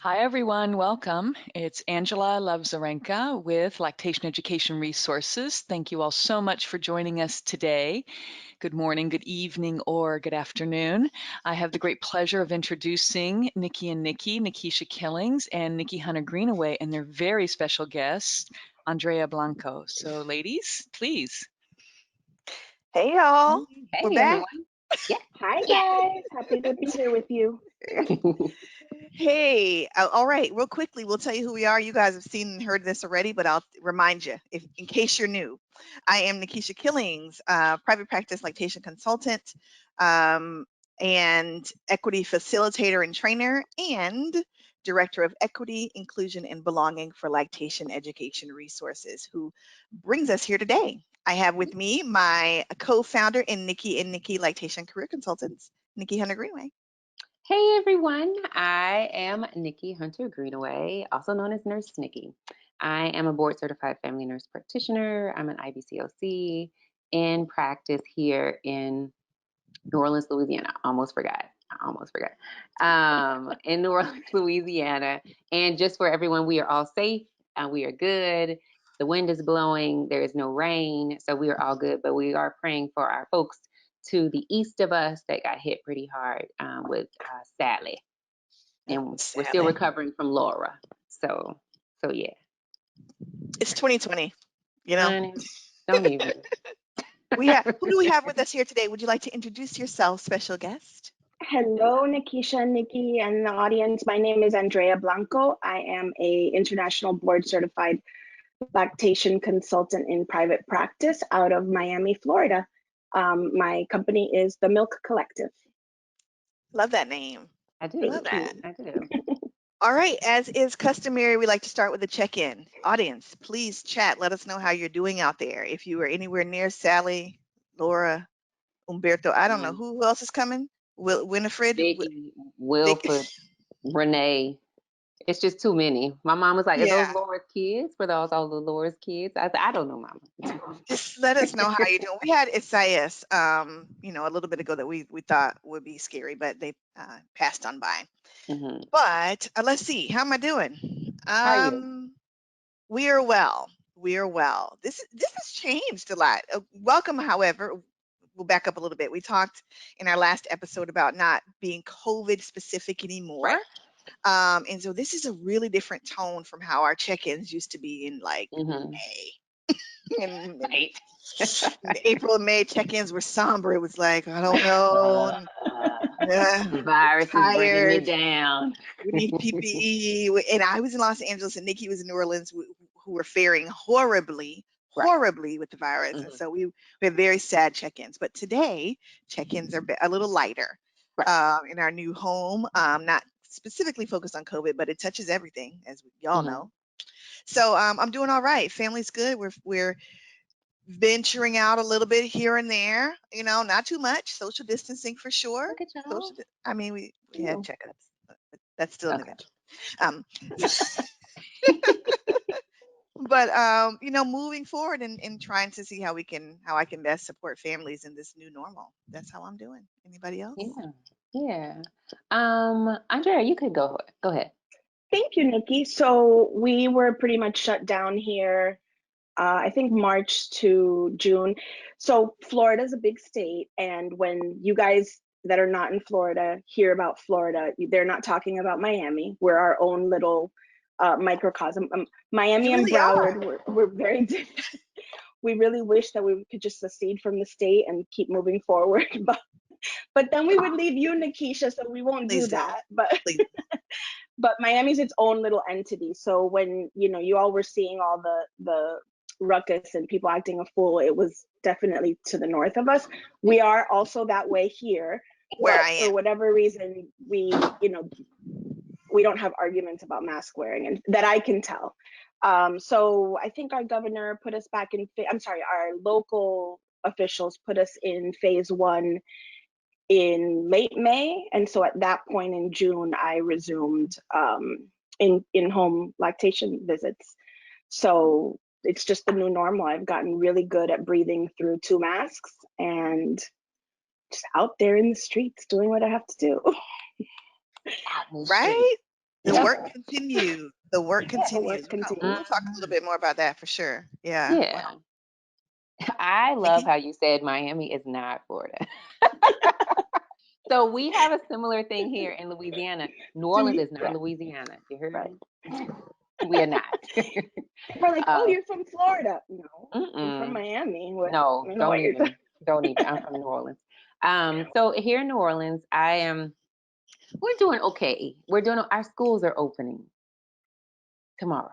Hi, everyone. Welcome. It's Angela Lavzarenka with Lactation Education Resources. Thank you all so much for joining us today. Good morning, good evening, or good afternoon. I have the great pleasure of introducing Nikki and Nikki, Nikisha Killings, and Nikki Hunter Greenaway, and their very special guest, Andrea Blanco. So, ladies, please. Hey y'all, we're Hey back. everyone. Yeah. Hi guys, happy to be here with you. Hey, all right, real quickly, we'll tell you who we are. You guys have seen and heard this already, but I'll remind you, if in case you're new. I am Nikisha Killings, private practice lactation consultant, um, and equity facilitator and trainer, and director of equity, inclusion, and belonging for Lactation Education Resources, who brings us here today. I have with me my co-founder in Nikki and Nikki Lactation Career Consultants, Nikki Hunter Greenway. Hey everyone. I am Nikki Hunter Greenaway, also known as Nurse Nikki. I am a board certified family nurse practitioner. I'm an IBCLC in practice here in New Orleans, Louisiana. I almost forgot. In New Orleans, Louisiana. And just for everyone, we are all safe and we are good. The wind is blowing. There is no rain. So we are all good. But we are praying for our folks to the east of us that got hit pretty hard with Sally. And we're still Sally. recovering from Laura. So yeah. It's 2020, you know. Honey, don't even. Who do we have with us here today? Would you like to introduce yourself, special guest? Hello, Nikisha, Nikki, and the audience. My name is Andrea Blanco. I am a international board certified lactation consultant in private practice out of Miami, Florida. My company is the Milk Collective. Love that name. I do. Love Thank you. that. I do. All right, as is customary, we like to start with a check-in. Audience, please chat. Let us know how you're doing out there. If you are anywhere near Sally, Laura, Umberto, I don't know who else is coming. Winifred, Vicky, Vic. Wilford, Renee. It's just too many. My mom was like, "Are those Yeah, Laura's kids? Were those all the Laura's kids?" I said, "I don't know, Mama." just let us know how you're doing. We had SIS, a little bit ago that we thought would be scary, but they passed on by. Mhm. But let's see, how am I doing? How are you? We are well. We are well. This has changed a lot. Welcome, however, we'll back up a little bit. We talked in our last episode about not being COVID specific anymore. Right. And so this is a really different tone from how our check-ins used to be in like Mhm. May. And Right. April and May check-ins were somber. It was like, I don't know. Uh, the I'm virus is bringing me tired. down. We need PPE. And I was in Los Angeles and Nikki was in New Orleans, who were faring horribly, Right. horribly with the virus. And Mhm. so we had very sad check-ins. But today, check-ins are a little lighter Right. in our new home, not specifically focused on COVID, but it touches everything, as y'all Mhm. know. So I'm doing all right. Family's good. We're venturing out a little bit here and there, not too much. Social distancing for sure. Look at y'all. I mean, we had Ew. checkups, but that's still an Okay. adventure. Um, but moving forward and trying to see how I can best support families in this new normal. That's how I'm doing. Anybody else? Yeah. Yeah. Andrea, you could go. Go ahead. Thank you, Nikki. So we were pretty much shut down here, I think March to June. So Florida's a big state, and when you guys that are not in Florida hear about Florida, they're not talking about Miami. We're our own little microcosm. You Miami and really are. Broward, we're very different. We really wish that we could just secede from the state and keep moving forward, but then we would leave you, Nikisha, so we won't do Please don't. that. But Please. but Miami's its own little entity. So when you all were seeing all the ruckus and people acting a fool, it was definitely to the north of us. We are also that way here, Where but I for am. whatever reason, we don't have arguments about mask wearing, and that I can tell. So I think our governor put us back in. I'm sorry, our local officials put us in phase one in late May, and so at that point in June, I resumed in home lactation visits. So it's just the new normal. I've gotten really good at breathing through 2 masks and just out there in the streets doing what I have to do. Out in the street. Right? The work continues. The work continues. continues. We'll talk a little bit more about that for sure. Yeah. Yeah. Wow. I love Nikki? how you said Miami is not Florida. So we have a similar thing here in Louisiana. New Orleans is not Louisiana. You heard me? We are not. We're like, oh, you're from Florida. No, I'm from Mm-mm. Miami. No, you know, don't like, even. Don't even. I'm from New Orleans. So here in New Orleans, we're doing okay. Our schools are opening tomorrow.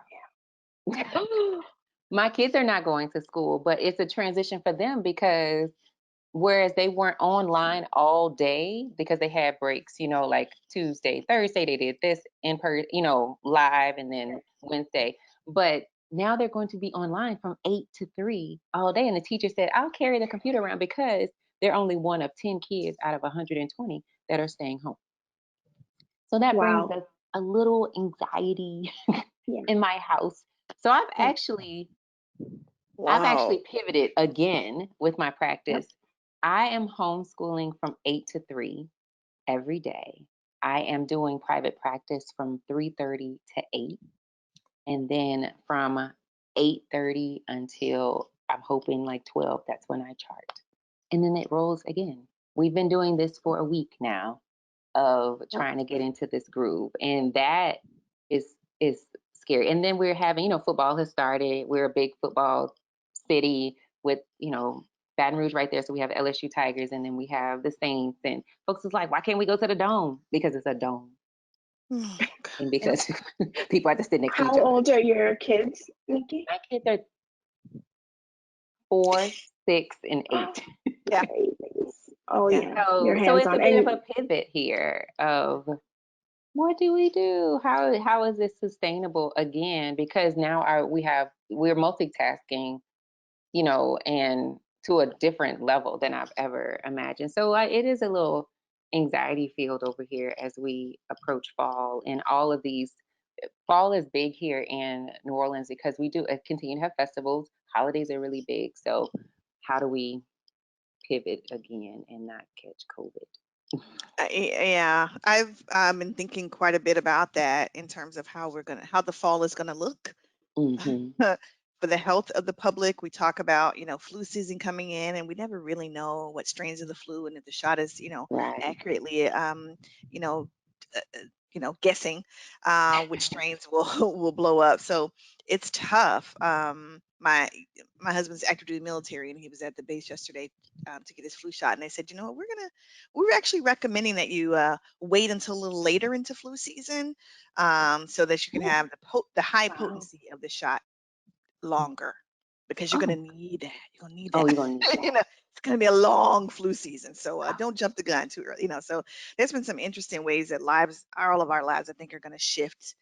My kids are not going to school, but it's a transition for them because whereas they weren't online all day because they had breaks, like Tuesday, Thursday, they did this in person, live, and then Wednesday. But now they're going to be online from 8 to 3 all day. And the teacher said, I'll carry the computer around because they're only one of 10 kids out of 120 that are staying home. So that brings us a little anxiety in my house. So I've actually pivoted again with my practice. I am homeschooling from 8 to 3 every day. I am doing private practice from 3:30 to 8. And then from 8:30 until I'm hoping like 12, that's when I chart. And then it rolls again. We've been doing this for a week now of trying to get into this groove. And that is scary. And then we're having, football has started. We're a big football city with, Baton Rouge right there. So we have LSU Tigers, and then we have the Saints. And folks is like, why can't we go to the Dome? Because it's a dome. And because people have to sit next to each other. How old are your kids, Nikki? My kids are 4, 6, and 8. Yeah. Oh yeah. So it's a bit of a pivot here of what do we do? How is this sustainable again? Because now we're multitasking, and to a different level than I've ever imagined. So it is a little anxiety filled over here as we approach fall, and all of these. Fall is big here in New Orleans because we do continue to have festivals. Holidays are really big. So how do we pivot again and not catch COVID? Yeah, I've been thinking quite a bit about that in terms of how the fall is gonna look. For the health of the public. We talk about, flu season coming in, and we never really know what strains of the flu and if the shot is, accurately, guessing which strains will blow up. So it's tough. My husband's active duty military, and he was at the base yesterday to get his flu shot, and they said, we're actually recommending that you wait until a little later into flu season, so that you can have the high potency of the shot longer, because you're gonna need that. You're gonna need that. You're gonna need that. It's gonna be a long flu season, so don't jump the gun too early. So there's been some interesting ways that all of our lives, I think, are gonna shift,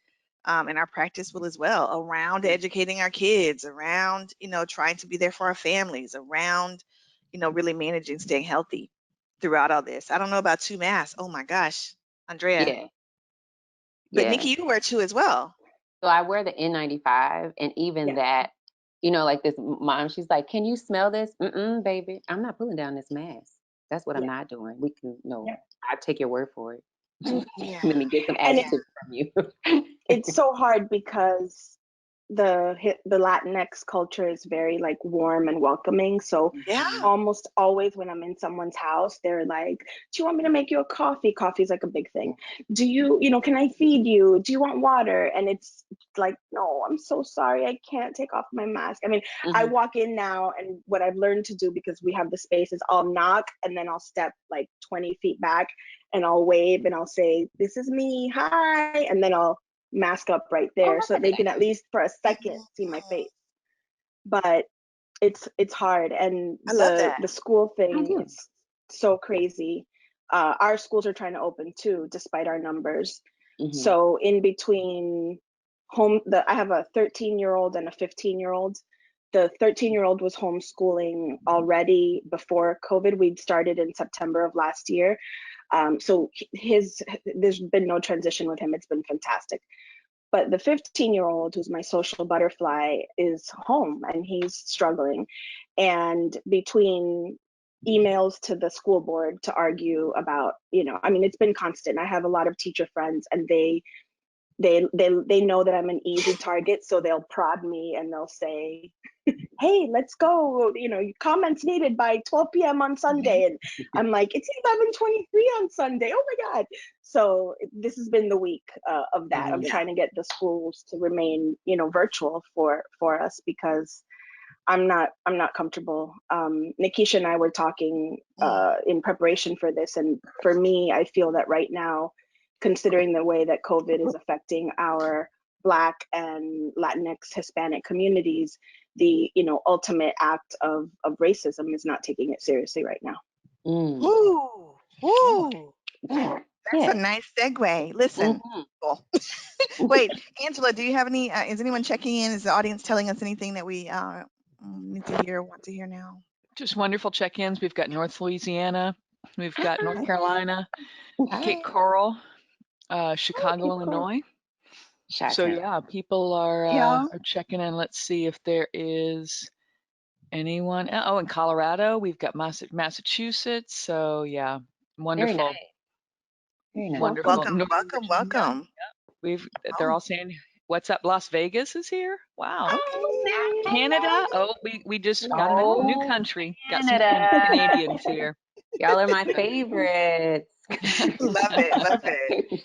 and our practice will as well, around educating our kids, around trying to be there for our families, around really managing, staying healthy throughout all this. I don't know about 2 masks. Oh my gosh, Andrea. Yeah. But Nikki, you wear 2 as well. So I wear the N95, and even that, like this mom, she's like, "Can you smell this?" Baby, I'm not pulling down this mask. That's what I'm not doing. We can I'll take your word for it. Let me get some adjectives from you. It's so hard because the Latinx culture is very like warm and welcoming. So almost always when I'm in someone's house, they're like, do you want me to make you a coffee? Coffee is like a big thing. Do you, can I feed you? Do you want water? And it's like, no, I'm so sorry. I can't take off my mask. I mean, I walk in now, and what I've learned to do, because we have the space, is I'll knock and then I'll step like 20 feet back and I'll wave and I'll say, this is me, hi. And then I'll mask up right there so they can at least for a second see my face. But it's hard, and the school thing is so crazy. Our schools are trying to open too, despite our numbers. So in between I have a 13-year-old and a 15-year-old. The 13-year-old was homeschooling already before COVID. We'd started in September of last year. So there's been no transition with him. It's been fantastic. But the 15-year-old, who's my social butterfly, is home and he's struggling. And between emails to the school board to argue about, it's been constant. I have a lot of teacher friends, and they they know that I'm an easy target, so they'll prod me and they'll say, hey, let's go, you know, comments needed by 12 p.m. on Sunday. And I'm like, it's 11:23 on Sunday. Oh my God. So this has been the week of that. I'm trying to get the schools to remain, you know, virtual for us, because I'm not comfortable. Nikisha and I were talking in preparation for this. And for me, I feel that right now, considering the way that COVID is affecting our Black and Latinx Hispanic communities, the, you know, ultimate act of racism is not taking it seriously right now. Ooh, ooh. That's a nice segue. Listen, wait, Angela, do you have any, is anyone checking in? Is the audience telling us anything that we need to hear, want to hear now? Just wonderful check-ins. We've got North Louisiana. We've got North Carolina, Cape Coral, Chicago, Illinois. So yeah, people are checking in. Let's see if there is anyone. Oh, in Colorado, we've got Massachusetts. So yeah, wonderful. Very nice. Wonderful. Welcome, Northern welcome, Virginia. welcome. They're all saying, "What's up?" Las Vegas is here. Wow. Okay. Canada. Oh, we just got a new country. Got some Canadians here. Y'all are my favorites. Love it, love it.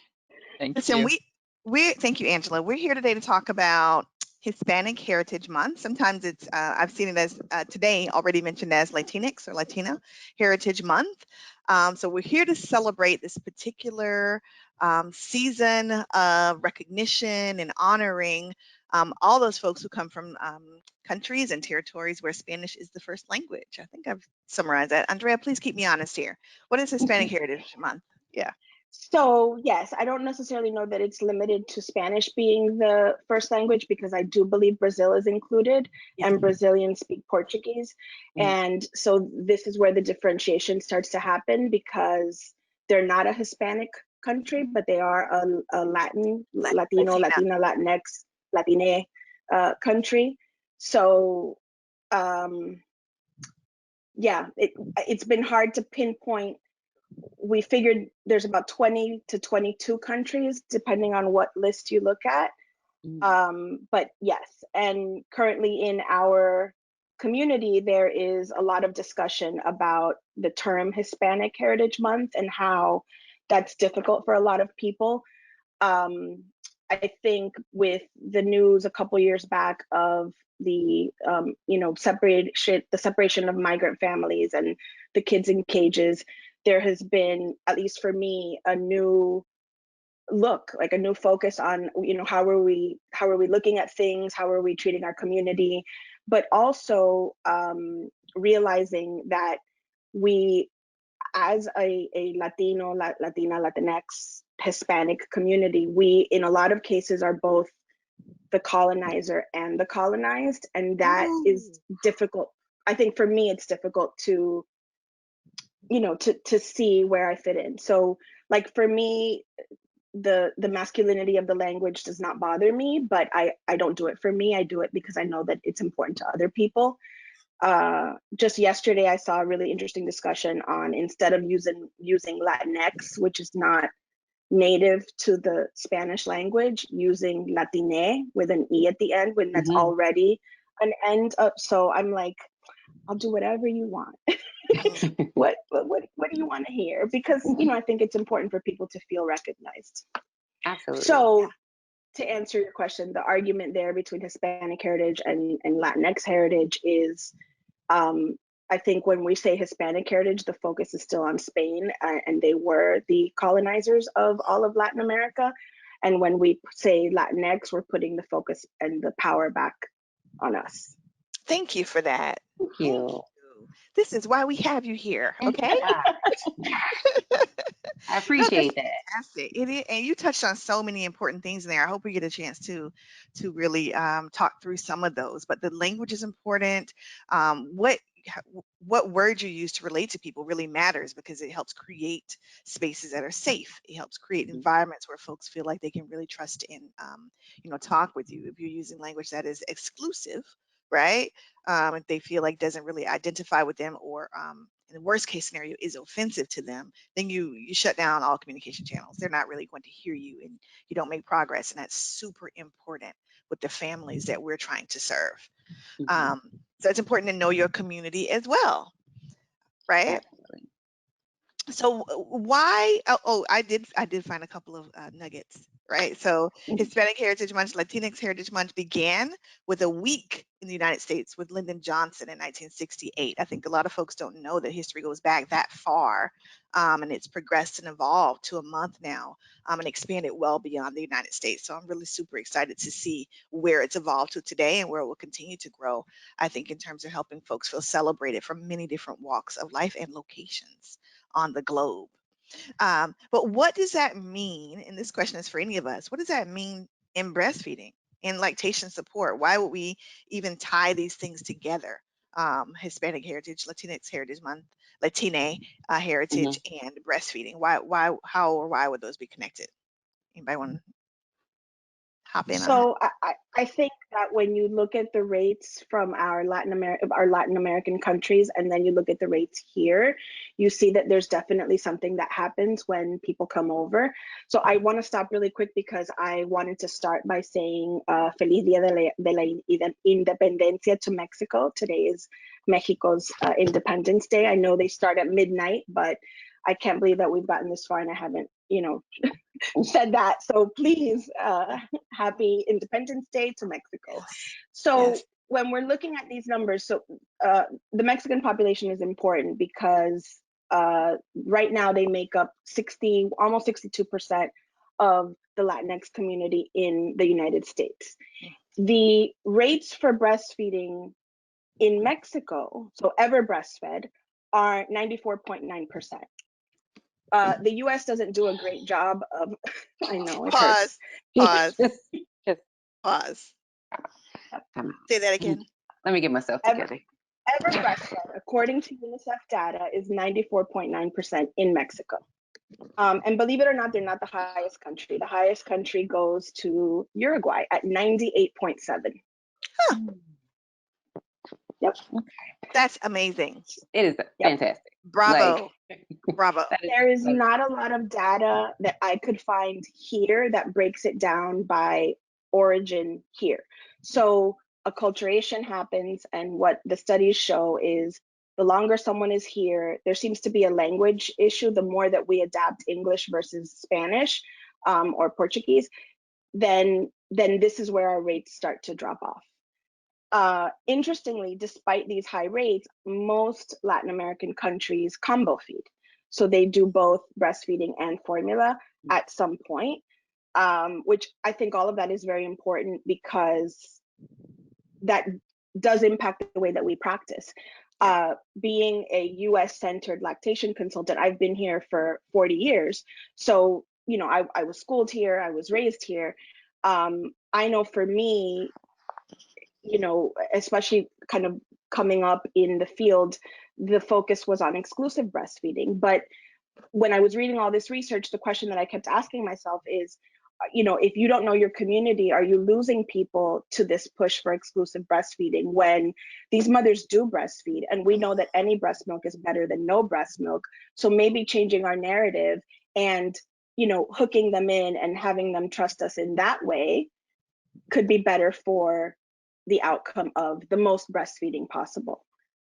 Thank Listen, you. we thank you, Angela. We're here today to talk about Hispanic Heritage Month. Sometimes it's I've seen it as today already mentioned as Latinx or Latina Heritage Month. So we're here to celebrate this particular season of recognition and honoring all those folks who come from countries and territories where Spanish is the first language. I think I've summarized that. Andrea, please keep me honest here. What is Hispanic Heritage Month? Yeah. So yes, I don't necessarily know that it's limited to Spanish being the first language, because I do believe Brazil is included, and Brazilians speak Portuguese. And so this is where the differentiation starts to happen, because they're not a Hispanic country, but they are a Latino, Latina, Latinx, Latine country. So yeah, it's been hard to pinpoint. We figured there's about 20 to 22 countries, depending on what list you look at. But yes, and currently in our community, there is a lot of discussion about the term Hispanic Heritage Month and how that's difficult for a lot of people. I think with the news a couple years back of the you know, the separation of migrant families and the kids in cages, there has been, at least for me, a new look, like a new focus on, you know, how are we looking at things, how are we treating our community, but also realizing that we, as a Latino, Latina, Latinx, Hispanic community, we in a lot of cases are both the colonizer and the colonized, and that is difficult. I think for me, it's difficult to, you know, to see where I fit in. So like for me, the masculinity of the language does not bother me, but I don't do it for me. I do it because I know that it's important to other people. Just yesterday, I saw a really interesting discussion on, instead of using Latinx, which is not native to the Spanish language, using Latine with an E at the end, when that's already an end up. So I'm like, I'll do whatever you want. What do you want to hear? Because, you know, I think it's important for people to feel recognized. Absolutely. So to answer your question, the argument there between Hispanic heritage and Latinx heritage is, I think when we say Hispanic heritage, the focus is still on Spain, and they were the colonizers of all of Latin America. And when we say Latinx, we're putting the focus and the power back on us. Thank you for that. Thank you. This is why we have you here, okay? I appreciate that. Fantastic. It is, and you touched on so many important things in there. I hope we get a chance to really talk through some of those. But the language is important. What words you use to relate to people really matters, because it helps create spaces that are safe. It helps create environments where folks feel like they can really trust and you know, talk with you. If you're using language that is exclusive, right? If they feel like doesn't really identify with them, or in the worst case scenario is offensive to them, then you shut down all communication channels. They're not really going to hear you, and you don't make progress. And that's super important with the families that we're trying to serve. So it's important to know your community as well, right? Absolutely. So why? I did find a couple of nuggets, right? So Hispanic Heritage Month, Latinx Heritage Month began with a week in the United States with Lyndon Johnson in 1968. I think a lot of folks don't know that history goes back that far, and it's progressed and evolved to a month now, and expanded well beyond the United States. So I'm really super excited to see where it's evolved to today and where it will continue to grow. I think in terms of helping folks feel celebrated from many different walks of life and locations on the globe. But what does that mean? And this question is for any of us. What does that mean in breastfeeding, in lactation support? Why would we even tie these things together? Hispanic Heritage, Latinx Heritage Month, Latina Heritage, and breastfeeding. Why would those be connected? Anybody want to hop in on that? So I think that when you look at the rates from our Latin American countries, and then you look at the rates here, you see that there's definitely something that happens when people come over. So I want to stop really quick because I wanted to start by saying Feliz Dia de la Independencia to Mexico. Today is Mexico's Independence Day. I know they start at midnight, but I can't believe that we've gotten this far and I haven't, said that. So please, happy Independence Day to Mexico. Yes. So Yes. when we're looking at these numbers, so the Mexican population is important because right now they make up almost 62% of the Latinx community in the United States. The rates for breastfeeding in Mexico, so ever breastfed, are 94.9%. The US doesn't do a great job of, I know it hurts. Pause. Just Pause. come on. Say that again. Let me get myself together. Ever breastfed, according to UNICEF data, is 94.9% in Mexico. And believe it or not, they're not the highest country. The highest country goes to Uruguay at 98.7. Huh. Yep. Okay. That's amazing. It is fantastic. Bravo. Bravo. There is not a lot of data that I could find here that breaks it down by origin here. So acculturation happens, and what the studies show is the longer someone is here, there seems to be a language issue. The more that we adapt English versus Spanish or Portuguese, then this is where our rates start to drop off. Interestingly, despite these high rates, most Latin American countries combo feed. So they do both breastfeeding and formula at some point, which I think all of that is very important because that does impact the way that we practice. Being a US-centered lactation consultant, I've been here for 40 years. So, I was schooled here, I was raised here. I know for me, especially kind of coming up in the field, the focus was on exclusive breastfeeding. But when I was reading all this research, the question that I kept asking myself is, if you don't know your community, are you losing people to this push for exclusive breastfeeding when these mothers do breastfeed? And we know that any breast milk is better than no breast milk. So maybe changing our narrative and, hooking them in and having them trust us in that way could be better for the outcome of the most breastfeeding possible.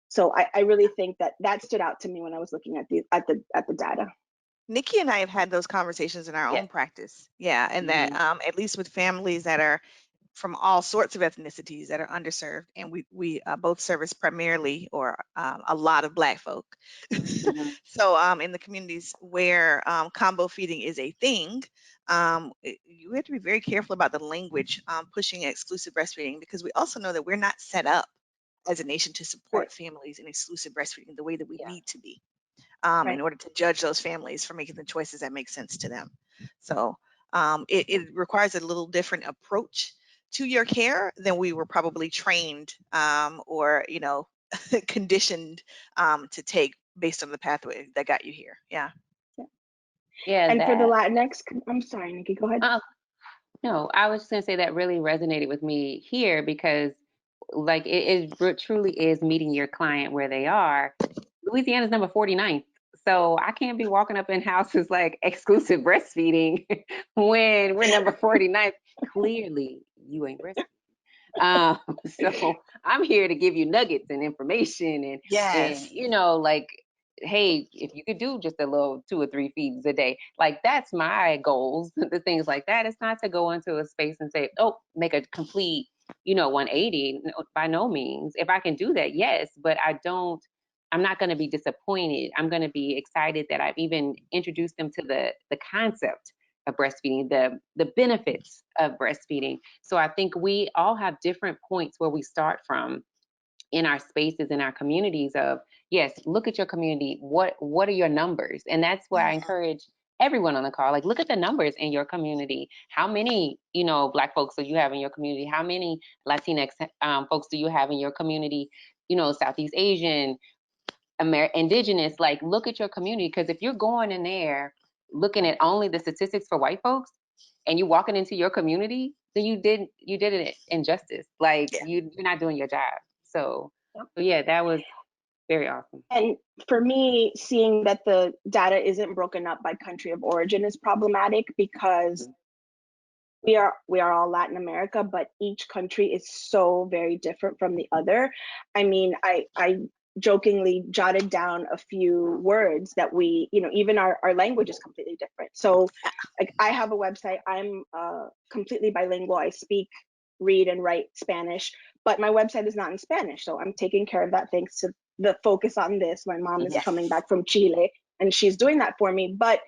So I really think that stood out to me when I was looking at the data. Nikki and I have had those conversations in our own practice. Yeah. And that at least with families that are from all sorts of ethnicities that are underserved, and we both service primarily or a lot of Black folk. So in the communities where combo feeding is a thing, you have to be very careful about the language pushing exclusive breastfeeding, because we also know that we're not set up as a nation to support families in exclusive breastfeeding the way that we need to be in order to judge those families for making the choices that make sense to them. So it requires a little different approach to your care than we were probably trained or conditioned to take based on the pathway that got you here. Yeah. And for the Latinx, I'm sorry, Nikki, go ahead. No, I was just gonna say that really resonated with me here because, like, it truly is meeting your client where they are. Louisiana's number 49th. So I can't be walking up in houses like exclusive breastfeeding when we're number 49th. Clearly, you ain't breastfeeding. So I'm here to give you nuggets and information and Yes. you know, like, hey, if you could do just a little 2 or 3 feeds a day, like that's my goals, the things like that. It's not to go into a space and say, oh, make a complete, 180. No, by no means. If I can do that, yes, but I'm not going to be disappointed. I'm going to be excited that I've even introduced them to the concept of breastfeeding, the benefits of breastfeeding. So I think we all have different points where we start from in our spaces, in our communities of, yes, look at your community. What are your numbers? And that's why I encourage everyone on the call, like, look at the numbers in your community. How many, Black folks do you have in your community? How many Latinx folks do you have in your community? Southeast Asian, Indigenous, like, look at your community. Because if you're going in there looking at only the statistics for white folks and you're walking into your community, then you did it injustice. Like, you're not doing your job. So yeah, that was very awesome. And for me, seeing that the data isn't broken up by country of origin is problematic, because we are all Latin America, but each country is so very different from the other. I mean, I jokingly jotted down a few words that we, even our language is completely different. So like, I have a website, I'm completely bilingual. I speak, read, and write Spanish, but my website is not in Spanish. So I'm taking care of that thanks to the focus on this. My mom is coming back from Chile and she's doing that for me, but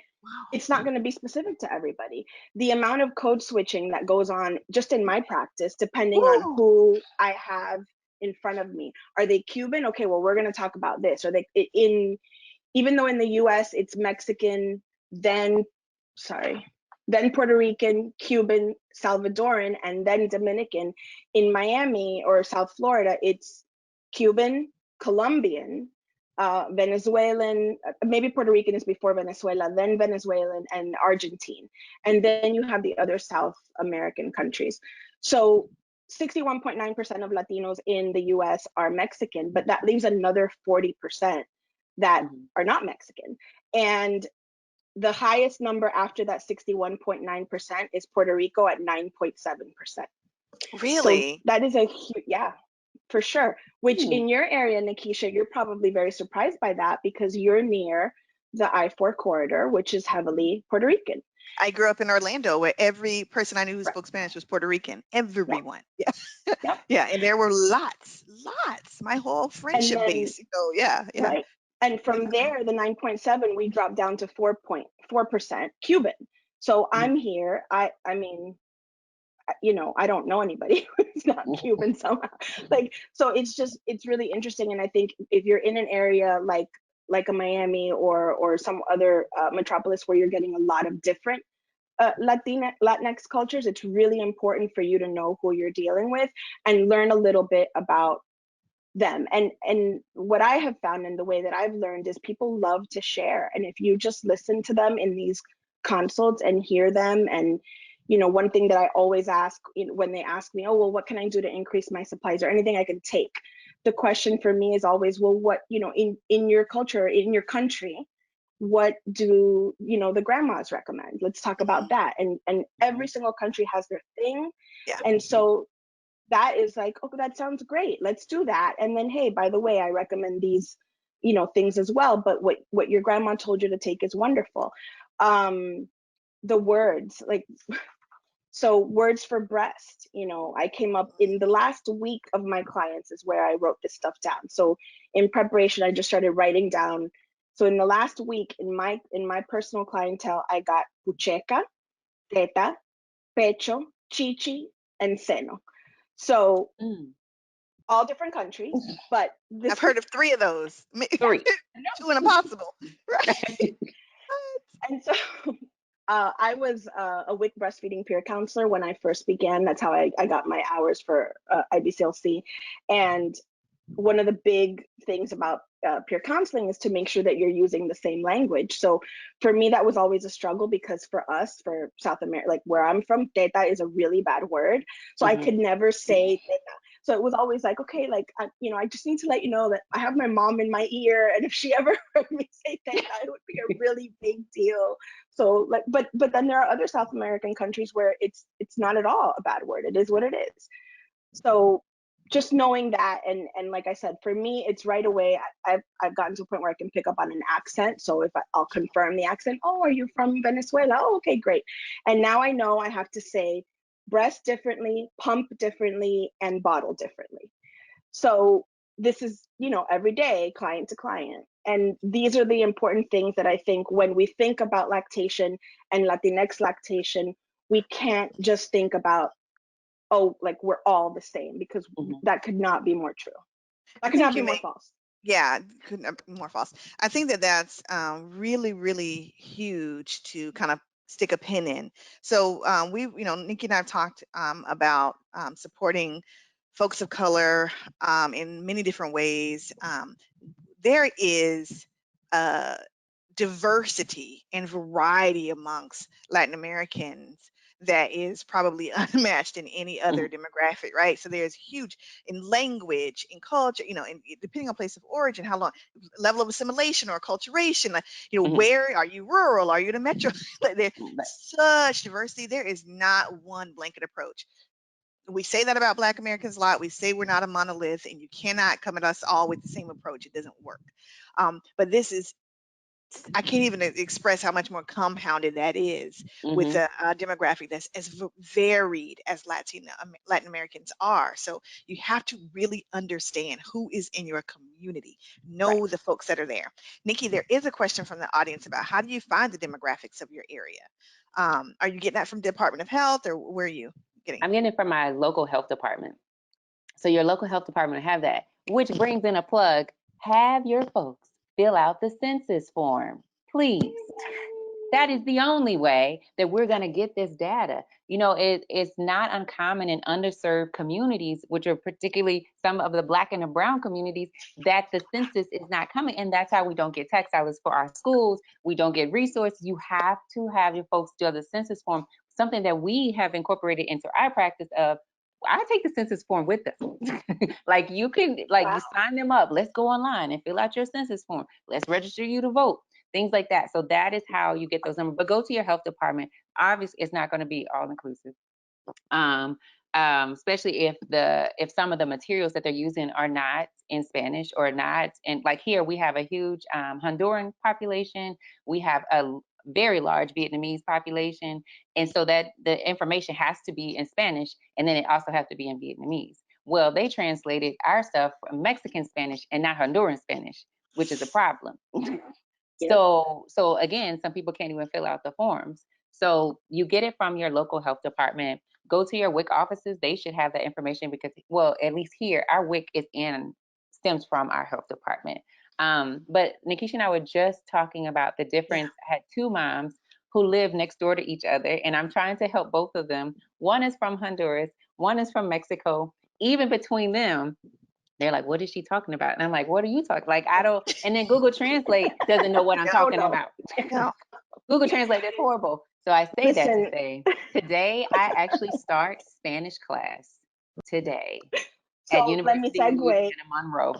it's not going to be specific to everybody. The amount of code switching that goes on just in my practice, depending on who I have in front of me. Are they Cuban? Okay, well, we're going to talk about this. Are they even though in the US it's Mexican, then Puerto Rican, Cuban, Salvadoran, and then Dominican. In Miami or South Florida, it's Cuban, Colombian, Venezuelan, maybe Puerto Rican is before Venezuela, then Venezuelan and Argentine. And then you have the other South American countries. So 61.9% of Latinos in the US are Mexican, but that leaves another 40% that are not Mexican. And the highest number after that 61.9% is Puerto Rico at 9.7%. Really? So that is a huge, for sure. Which in your area, Nikisha, you're probably very surprised by that because you're near the I-4 corridor, which is heavily Puerto Rican. I grew up in Orlando where every person I knew who spoke Spanish was Puerto Rican. Everyone. Yeah. And there were lots, my whole friendship base. Right. And from there, the 9.7, we dropped down to 4.4% Cuban. So I'm here. I mean, I don't know anybody who's not Cuban somehow. Like, so it's really interesting. And I think if you're in an area like a Miami or some other metropolis where you're getting a lot of different Latinx cultures, it's really important for you to know who you're dealing with and learn a little bit about them. And what I have found and the way that I've learned is people love to share. And if you just listen to them in these consults and hear them, and one thing that I always ask when they ask me, oh, well, what can I do to increase my supplies or anything I can take? The question for me is always, well, what, in your culture, in your country, what do the grandmas recommend? Let's talk about that. And every single country has their thing. And so that is like, oh, that sounds great, let's do that. And then, hey, by the way, I recommend these things as well, but what your grandma told you to take is wonderful. The words, like, so words for breast, I came up in the last week of my clients is where I wrote this stuff down. So in preparation, I just started writing down. So in the last week, in my personal clientele, I got pucheca, teta, pecho, chichi, and seno. So all different countries, but I've heard of 3 of those. 3. 2 impossible. Right. And so I was a WIC breastfeeding peer counselor when I first began. That's how I got my hours for IBCLC. And one of the big things about peer counseling is to make sure that you're using the same language. So for me, that was always a struggle because for us, for South America, like where I'm from, teta is a really bad word. So I could never say teta. So it was always like, okay, like, I just need to let you know that I have my mom in my ear, and if she ever heard me say that, it would be a really big deal. So like, but then there are other South American countries where it's not at all a bad word. It is what it is. So just knowing that, and like I said, for me, it's right away. I've gotten to a point where I can pick up on an accent. So if I'll confirm the accent, oh, are you from Venezuela? Oh, okay, great. And now I know I have to say breast differently, pump differently, and bottle differently. So this is, every day, client to client. And these are the important things that I think when we think about lactation and Latinx lactation, we can't just think about, oh, like we're all the same, because that could not be more true. That could not be more false. Yeah, couldn't be more false. I think that that's really, really huge to kind of stick a pin in. So Nikki and I have talked about supporting folks of color in many different ways. There is diversity and variety amongst Latin Americans that is probably unmatched in any other demographic, right? So there's huge in language, in culture, and depending on place of origin, how long, level of assimilation or acculturation, like, where are you, rural? Are you in a metro? Like, there's such diversity. There is not one blanket approach. We say that about Black Americans a lot. We say we're not a monolith, and you cannot come at us all with the same approach. It doesn't work. But this is, I can't even express how much more compounded that is with a demographic that's as varied as Latin Americans are. So you have to really understand who is in your community, know the folks that are there. Nikki, there is a question from the audience about how do you find the demographics of your area? Are you getting that from Department of Health, or where are you getting? I'm getting it from my local health department. So your local health department will have that, which brings in a plug. Have your folks fill out the census form, please. That is the only way that we're going to get this data. It's not uncommon in underserved communities, which are particularly some of the Black and the brown communities, that the census is not coming. And that's how we don't get tax dollars for our schools. We don't get resources. You have to have your folks do the census form, something that we have incorporated into our practice of. I take the census form with us. Like you can, you sign them up. Let's go online and fill out your census form. Let's register you to vote. Things like that. So that is how you get those numbers. But go to your health department. Obviously, it's not going to be all inclusive, especially if some of the materials that they're using are not in Spanish or not. And like here, we have a huge Honduran population. We have a very large Vietnamese population, and so that the information has to be in Spanish, and then it also has to be in Vietnamese. Well, they translated our stuff from Mexican Spanish and not Honduran Spanish, which is a problem. So again, some people can't even fill out the forms. So you get it from your local health department. Go to your WIC offices. They should have that information because, well, at least here, our WIC stems from our health department. But Nikisha and I were just talking about the difference. I had two moms who live next door to each other, and I'm trying to help both of them. One is from Honduras, one is from Mexico. Even between them, they're like, what is she talking about? And I'm like, what are you talking? Like, I don't, and then Google Translate doesn't know what I'm talking about. Google Translate is horrible. So I say that to say, today I actually start Spanish class today at University of Louisiana Monroe.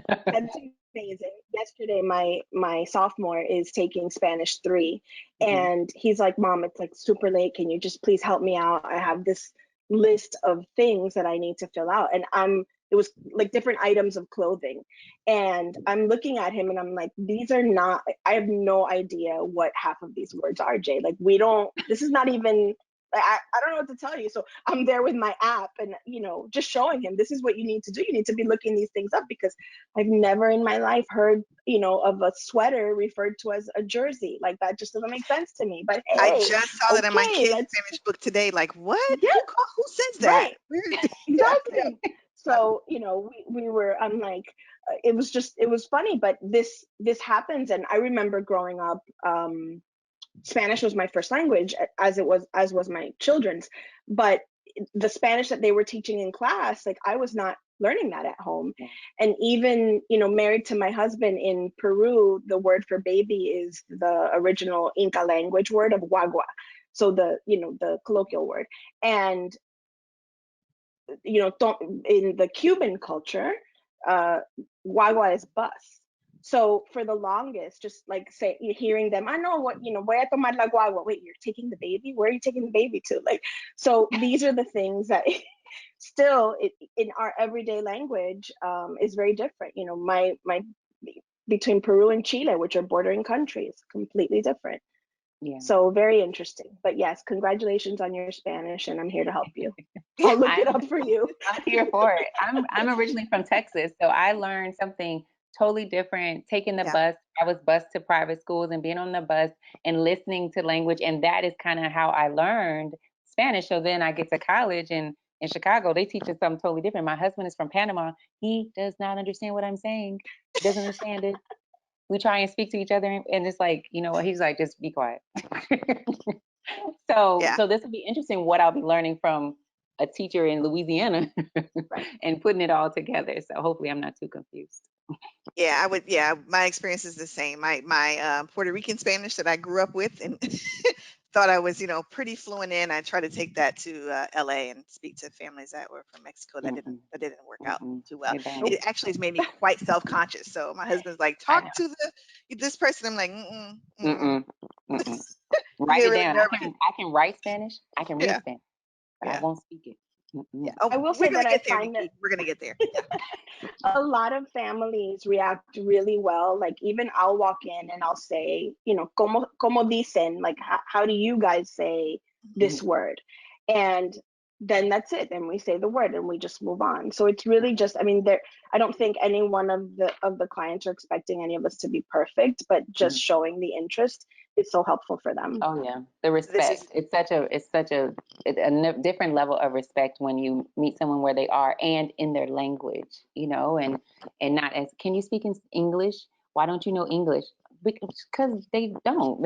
That's amazing. Yesterday, my sophomore is taking Spanish 3, and he's like, Mom, it's like super late. Can you just please help me out? I have this list of things that I need to fill out. And it was like different items of clothing. And I'm looking at him and I'm like, these are not, I have no idea what half of these words are, Jay. Like, this is not even, I don't know what to tell you. So I'm there with my app and, just showing him, this is what you need to do. You need to be looking these things up, because I've never in my life heard, of a sweater referred to as a jersey. Like, that just doesn't make sense to me. But hey, I just saw that in my kids' Spanish book today. Like, what? Yeah. Who says that? Right. Exactly. So, we were, I'm like, it was funny, but this happens. And I remember growing up, Spanish was my first language, as was my children's, but the Spanish that they were teaching in class, like, I was not learning that at home. And even, married to my husband in Peru, the word for baby is the original Inca language word of guagua. So the colloquial word. And you know, in the Cuban culture, guagua is bus. So for the longest, just like hearing them, I know what, you know, voy a tomar la guagua. Wait, you're taking the baby? Where are you taking the baby to? Like, so these are the things that still in our everyday language is very different. You know, my between Peru and Chile, which are bordering countries, completely different. Yeah. So very interesting. But yes, congratulations on your Spanish, and I'm here to help you. I'll look it up for you. I'm here for it. I'm originally from Texas, so I learned something totally different taking the bus. I was bused to private schools and being on the bus and listening to language, and that is kind of how I learned Spanish. So then I get to college, and in Chicago, they teach us something totally different. My husband is from Panama. He does not understand what I'm saying. He doesn't understand it. We try and speak to each other, and it's like, you know what? He's like, just be quiet. So this will be interesting what I'll be learning from a teacher in Louisiana and putting it all together. So hopefully I'm not too confused. Yeah, I would. Yeah, my experience is the same. My Puerto Rican Spanish that I grew up with and thought I was, you know, pretty fluent in. I tried to take that to LA and speak to families that were from Mexico. That didn't work out too well. It actually has made me quite self-conscious. So my husband's like, talk to this person. I'm like, Write it really down. I can write Spanish. I can read Spanish, but I won't speak it. Oh, I will say that I find that we're gonna get there. a lot of families react really well. Like even I'll walk in and I'll say, you know, como dicen, like how do you guys say this word? And then that's it. Then we say the word and we just move on. So it's really just, I mean, I don't think any one of the clients are expecting any of us to be perfect, but just showing the interest is so helpful for them. Oh yeah, the respect. It's such a different level of respect when you meet someone where they are and in their language, you know, and not as, can you speak in English? Why don't you know English? Because they don't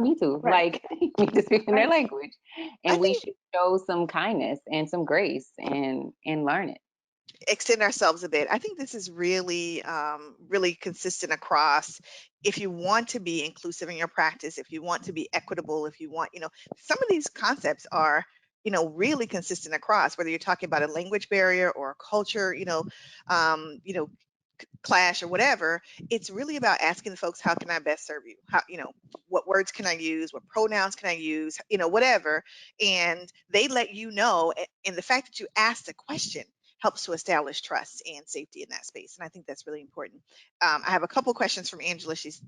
need to. Like, they need to speak in their language, and we should show some kindness and some grace and learn it. Extend ourselves a bit. I think this is really, really consistent across. If you want to be inclusive in your practice, if you want to be equitable, if you want, you know, some of these concepts are, you know, really consistent across, whether you're talking about a language barrier or a culture, clash or whatever. It's really about asking the folks, how can I best serve you? How, you know, what words can I use? What pronouns can I use? You know, whatever. And they let you know. And the fact that you asked a question helps to establish trust and safety in that space. And I think that's really important. I have a couple questions from Angela. She's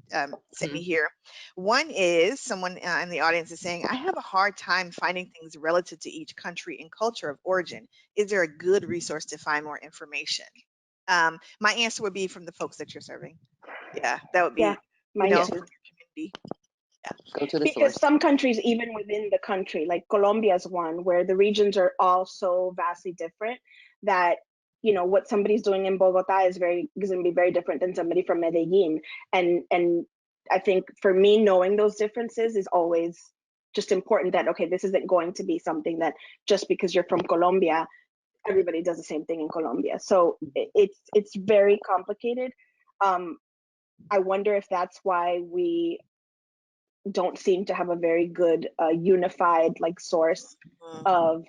sent me here. One is someone in the audience is saying, I have a hard time finding things relative to each country and culture of origin. Is there a good resource to find more information? My answer would be from the folks that you're serving. Yeah, that would be, mine you know, too. community. Go to the because source. some countries, even within the country, like Colombia is one where the regions are all so vastly different that, you know, what somebody's doing in Bogota is going to be very different than somebody from Medellin. And I think for me, knowing those differences is always just important, that, okay, this isn't going to be something that just because you're from Colombia, everybody does the same thing in Colombia. So it's very complicated. I wonder if that's why we don't seem to have a very good unified like source of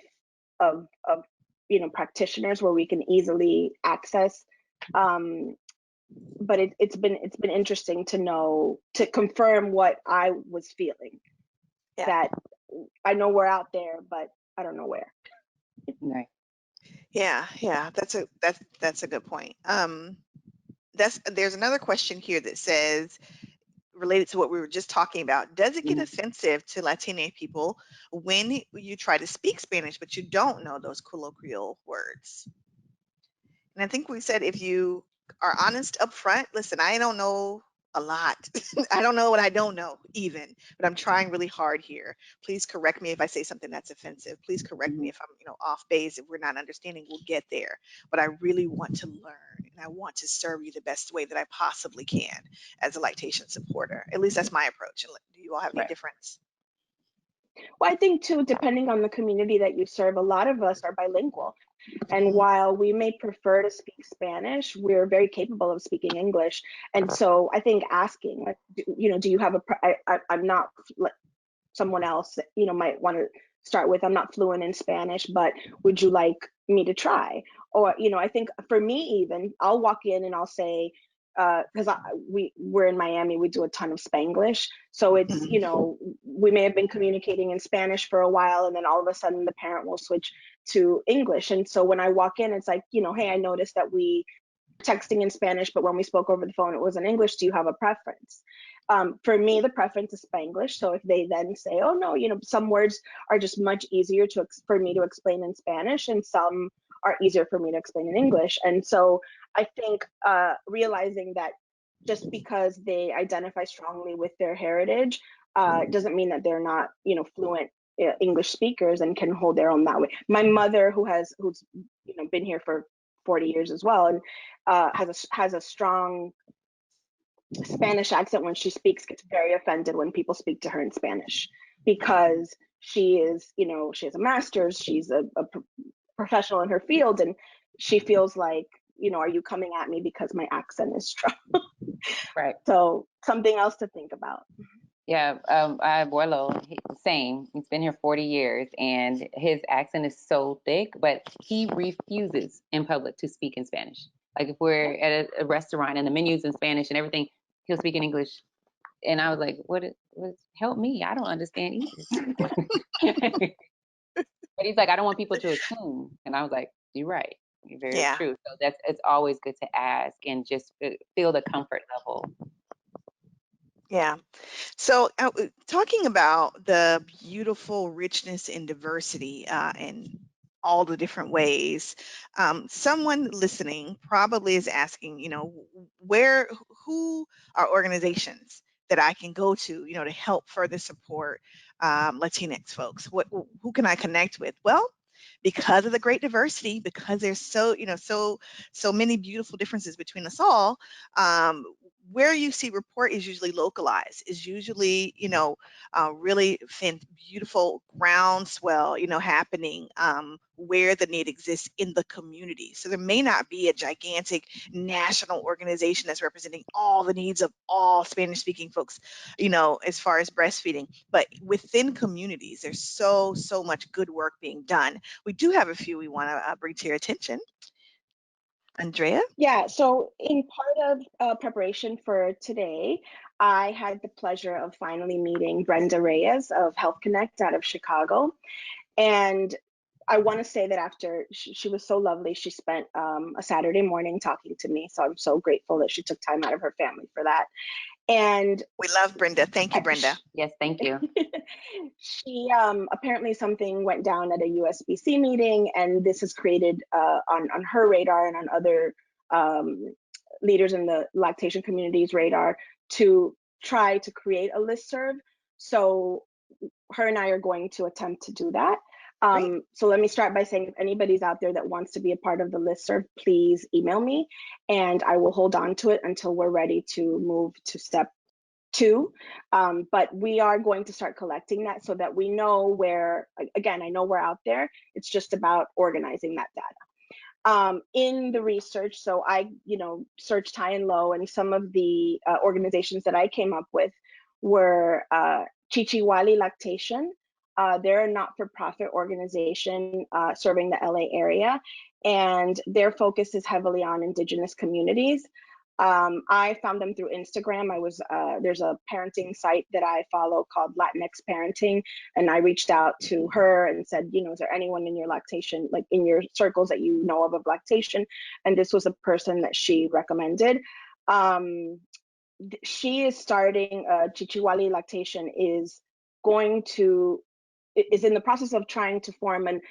you know, practitioners where we can easily access. But it's been interesting to know, to confirm what I was feeling, that I know we're out there, but I don't know where. Right. Yeah, that's a good point. There's another question here that says, related to what we were just talking about, does it get offensive to Latina people when you try to speak Spanish but you don't know those colloquial words? And I think we said, if you are honest up front, listen, I don't know a lot. I don't know what I don't know even, but I'm trying really hard here. Please correct me if I say something that's offensive. Please correct me if I'm, you know, off base. If we're not understanding, we'll get there. But I really want to learn, and I want to serve you the best way that I possibly can as a lactation supporter. At least that's my approach. And do you all have any difference? Well, I think too, depending on the community that you serve, a lot of us are bilingual. And while we may prefer to speak Spanish, we're very capable of speaking English. And so I think asking, like, you know, do you have I'm not someone else, you know, might want to start with, I'm not fluent in Spanish, but would you like me to try? Or, you know, I think for me, even I'll walk in and I'll say, because we're in Miami, we do a ton of Spanglish. So it's, you know, we may have been communicating in Spanish for a while, and then all of a sudden the parent will switch to English. And so when I walk in, it's like, you know, hey, I noticed that we texting in Spanish, but when we spoke over the phone, it was in English. Do you have a preference? For me, the preference is Spanglish. So if they then say, oh no, you know, some words are just much easier for me to explain in Spanish, and some are easier for me to explain in English. And so I think realizing that just because they identify strongly with their heritage doesn't mean that they're not, you know, fluent English speakers and can hold their own that way. My mother, who's you know, been here for 40 years as well, and has a strong Spanish accent when she speaks, gets very offended when people speak to her in Spanish, because she is, you know, she has a master's, she's a professional in her field, and she feels like, you know, are you coming at me because my accent is strong? Right. So something else to think about. Yeah, abuelo, same. He's been here 40 years, and his accent is so thick, but he refuses in public to speak in Spanish. Like if we're at a restaurant and the menu's in Spanish and everything, he'll speak in English. And I was like, what help me? I don't understand either. But he's like, I don't want people to assume. And I was like, you're right. You're very Yeah. true. So it's always good to ask and just feel the comfort level. Yeah. So talking about the beautiful richness and diversity and all the different ways, someone listening probably is asking, you know, who are organizations that I can go to, you know, to help further support Latinx folks? Who can I connect with? Well, because of the great diversity, because there's so, you know, so many beautiful differences between us all, where you see report is usually localized, is usually, you know, really beautiful groundswell, you know, happening where the need exists in the community. So there may not be a gigantic national organization that's representing all the needs of all Spanish-speaking folks, you know, as far as breastfeeding, but within communities, there's so much good work being done. We do have a few we want to bring to your attention. Andrea? Yeah, so in part of preparation for today, I had the pleasure of finally meeting Brenda Reyes of Health Connect out of Chicago. And I want to say that after she was so lovely, she spent a Saturday morning talking to me. So I'm so grateful that she took time out of her family for that. And we love Brenda. Thank you, Brenda. Yes, thank you. She apparently something went down at a USBC meeting, and this has created on her radar and on other leaders in the lactation community's radar to try to create a listserv. So her and I are going to attempt to do that. So let me start by saying, if anybody's out there that wants to be a part of the listserv, please email me, and I will hold on to it until we're ready to move to step 2. But we are going to start collecting that so that we know where, again, I know we're out there. It's just about organizing that data. In the research, so I, you know, searched high and low, and some of the organizations that I came up with were Chichiwali Lactation. They're a not-for-profit organization serving the LA area, and their focus is heavily on Indigenous communities. I found them through Instagram. There's a parenting site that I follow called Latinx Parenting, and I reached out to her and said, you know, is there anyone in your lactation, like in your circles that you know of lactation? And this was a person that she recommended. She is starting Chichiwali Lactation is in the process of trying to form an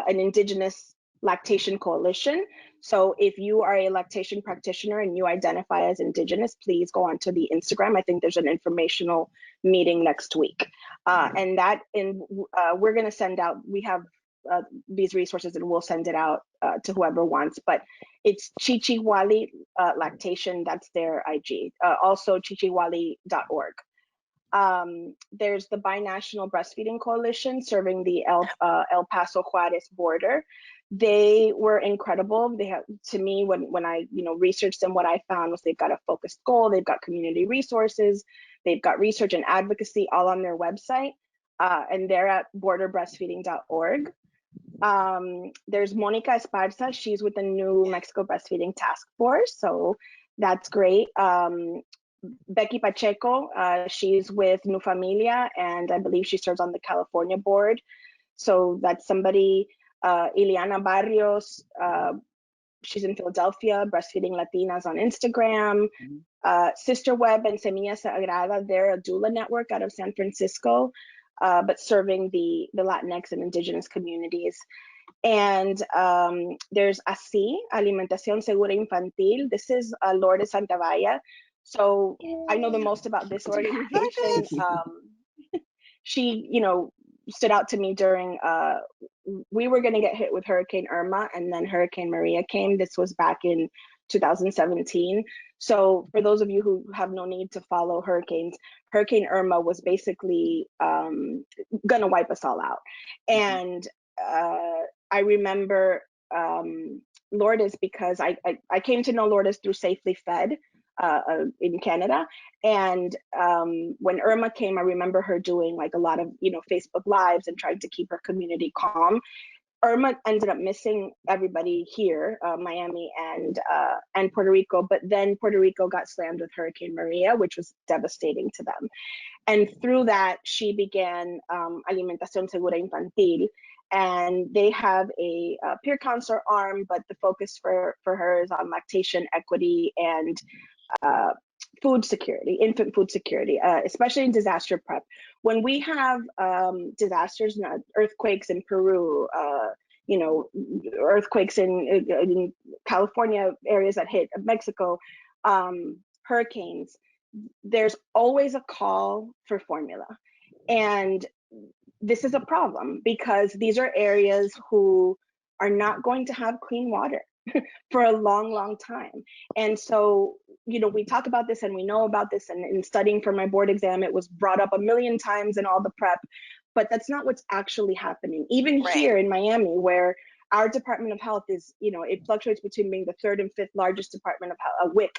Indigenous lactation coalition. So if you are a lactation practitioner and you identify as Indigenous, please go onto the Instagram. I think there's an informational meeting next week. And we're going to send out, we have these resources, and we'll send it out to whoever wants, but it's Chichiwali Lactation, that's their IG. Also chichiwali.org. There's the Binational Breastfeeding Coalition serving the El Paso Juarez border. They were incredible. They have, to me, when I researched them, what I found was they've got a focused goal, they've got community resources, they've got research and advocacy all on their website. and they're at borderbreastfeeding.org. There's Monica Esparza. She's with the New Mexico Breastfeeding Task Force, so that's great. Becky Pacheco, she's with New Familia, and I believe she serves on the California board. So that's somebody. Ileana Barrios, she's in Philadelphia, Breastfeeding Latinas on Instagram. Sister Web and Semilla Sagrada, they're a doula network out of San Francisco, but serving the Latinx and indigenous communities. And there's ASI, Alimentación Segura Infantil. This is Lourdes Santavalla. So I know the most about this organization. She, stood out to me during, we were going to get hit with Hurricane Irma, and then Hurricane Maria came. This was back in 2017. So for those of you who have no need to follow hurricanes, Hurricane Irma was basically going to wipe us all out. And I remember Lourdes because I came to know Lourdes through Safely Fed in Canada. And when Irma came, I remember her doing like a lot of, Facebook Lives and trying to keep her community calm. Irma ended up missing everybody here, Miami and Puerto Rico, but then Puerto Rico got slammed with Hurricane Maria, which was devastating to them. And through that, she began Alimentación Segura Infantil, and they have a peer counselor arm, but the focus for her is on lactation equity and food security, infant food security, especially in disaster prep. When we have disasters, earthquakes in Peru, earthquakes in California, areas that hit Mexico, hurricanes, there's always a call for formula. And this is a problem because these are areas who are not going to have clean water for a long, long time. And so, we talk about this and we know about this, and in studying for my board exam, it was brought up a million times in all the prep, but that's not what's actually happening. Even here in Miami, where our Department of Health is, it fluctuates between being the 3rd and 5th largest Department of Health, WIC,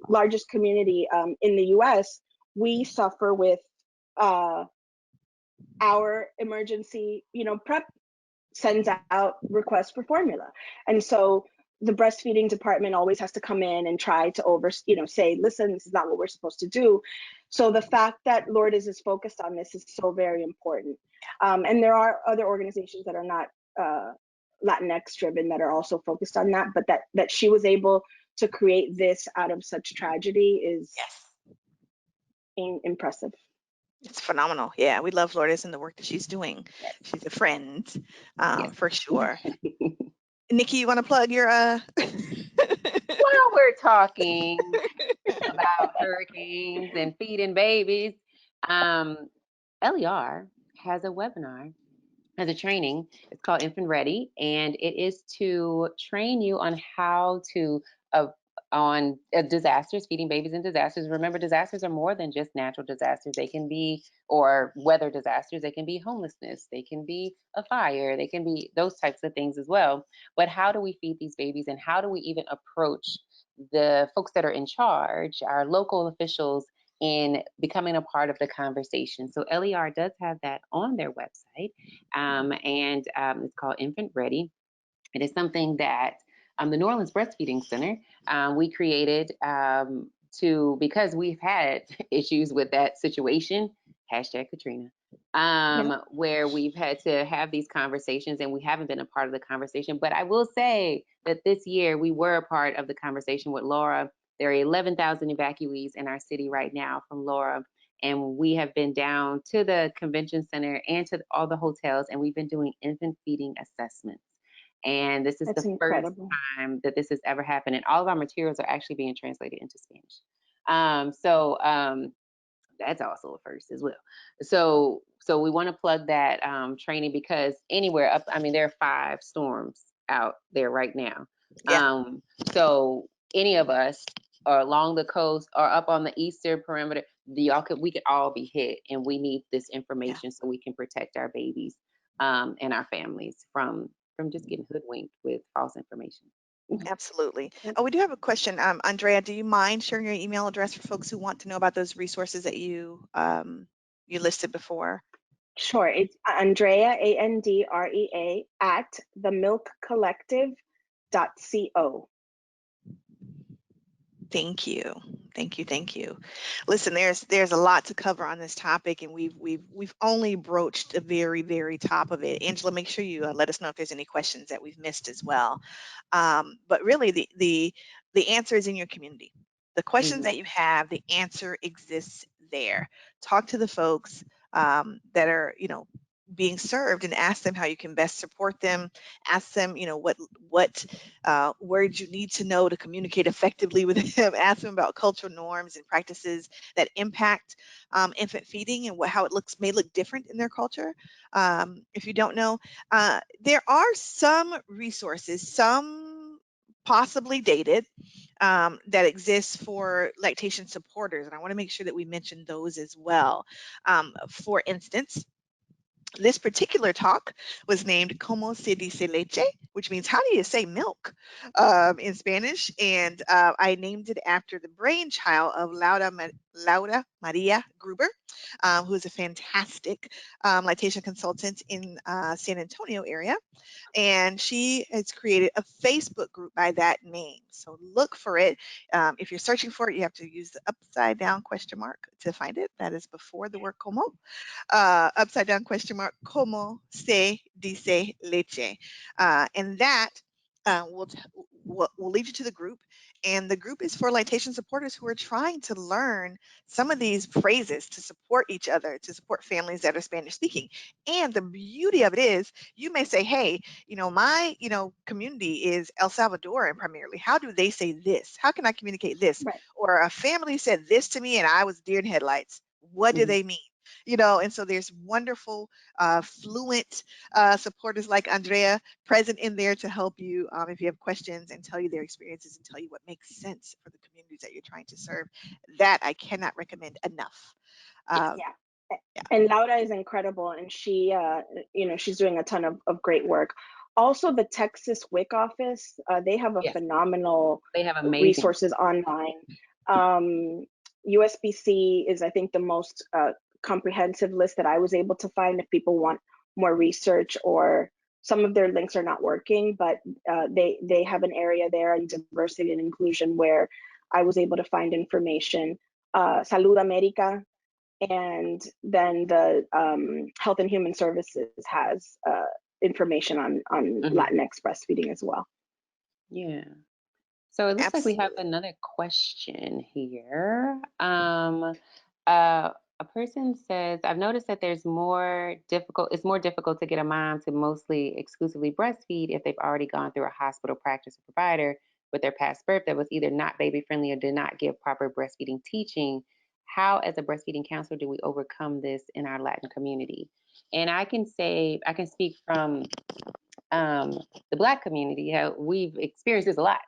largest community in the US, we suffer with our emergency, prep sends out requests for formula. And so the breastfeeding department always has to come in and try to say, listen, this is not what we're supposed to do. So the fact that Lourdes is focused on this is so very important. And there are other organizations that are not Latinx driven that are also focused on that, but that she was able to create this out of such tragedy is impressive. It's phenomenal. Yeah, we love Lourdes and the work that she's doing. She's a friend, for sure. Nikki, you want to plug your While we're talking about hurricanes and feeding babies, LER has a webinar, has a training. It's called Infant Ready, and it is to train you on how to on disasters, feeding babies in disasters. Remember, disasters are more than just natural disasters. They can be, or weather disasters. They can be homelessness. They can be a fire. They can be those types of things as well. But how do we feed these babies, and how do we even approach the folks that are in charge, our local officials, in becoming a part of the conversation? So LER does have that on their website, and it's called Infant Ready. It is something that the New Orleans Breastfeeding Center, we created because we've had issues with that situation, #Katrina, where we've had to have these conversations, and we haven't been a part of the conversation. But I will say that this year we were a part of the conversation with Laura. There are 11,000 evacuees in our city right now from Laura, and we have been down to the convention center and to all the hotels, and we've been doing infant feeding assessments. And this is That's the incredible. first time that this has ever happened. And all of our materials are actually being translated into Spanish. So that's also a first as well. So we want to plug that training, because anywhere up, there are 5 storms out there right now. So any of us or along the coast or up on the eastern perimeter, we could all be hit, and we need this information so we can protect our babies and our families from just getting hoodwinked with false information. Absolutely. Oh, we do have a question. Andrea, do you mind sharing your email address for folks who want to know about those resources that you listed before? Sure. It's Andrea, ANDREA, at themilkcollective.co. Thank you. Thank you. Thank you. Listen, there's a lot to cover on this topic, and we've only broached the very, very top of it. Angela, make sure you let us know if there's any questions that we've missed as well. But really, the answer is in your community. The questions that you have, the answer exists there. Talk to the folks that are, being served, and ask them how you can best support them. Ask them, what words you need to know to communicate effectively with them. Ask them about cultural norms and practices that impact infant feeding, and how it may look different in their culture. If you don't know, there are some resources, some possibly dated, that exists for lactation supporters, and I want to make sure that we mention those as well. For instance, this particular talk was named Cómo se dice leche, which means how do you say milk in Spanish, and I named it after the brainchild of Laura Maria Gruber, who is a fantastic lactation consultant in San Antonio area. And she has created a Facebook group by that name. So look for it. If you're searching for it, you have to use the upside down question mark to find it. That is before the word como. Upside down question mark, Cómo se dice leche. And that will lead you to the group. And the group is for lactation supporters who are trying to learn some of these phrases to support each other, to support families that are Spanish speaking. And the beauty of it is, you may say, hey, my, community is El Salvadoran primarily. How do they say this? How can I communicate this? Right. Or a family said this to me and I was deer in headlights. What do they mean? And so there's wonderful, fluent supporters like Andrea present in there to help you if you have questions, and tell you their experiences and tell you what makes sense for the communities that you're trying to serve. That I cannot recommend enough. Yeah. And Laura is incredible, and she, she's doing a ton of great work. Also, the Texas WIC office, they have a phenomenal They have amazing resources online. USBC is, I think, the most comprehensive list that I was able to find if people want more research, or some of their links are not working, but they have an area there in diversity and inclusion where I was able to find information. Salud America, and then the Health and Human Services has information on Latinx breastfeeding as well. Yeah. So it looks Absolutely. like we have another question here. A person says, I've noticed that it's more difficult to get a mom to mostly exclusively breastfeed if they've already gone through a hospital practice or provider with their past birth that was either not baby friendly or did not give proper breastfeeding teaching. How, as a breastfeeding counselor, do we overcome this in our Latin community? And I can speak from the Black community. How we've experienced this a lot.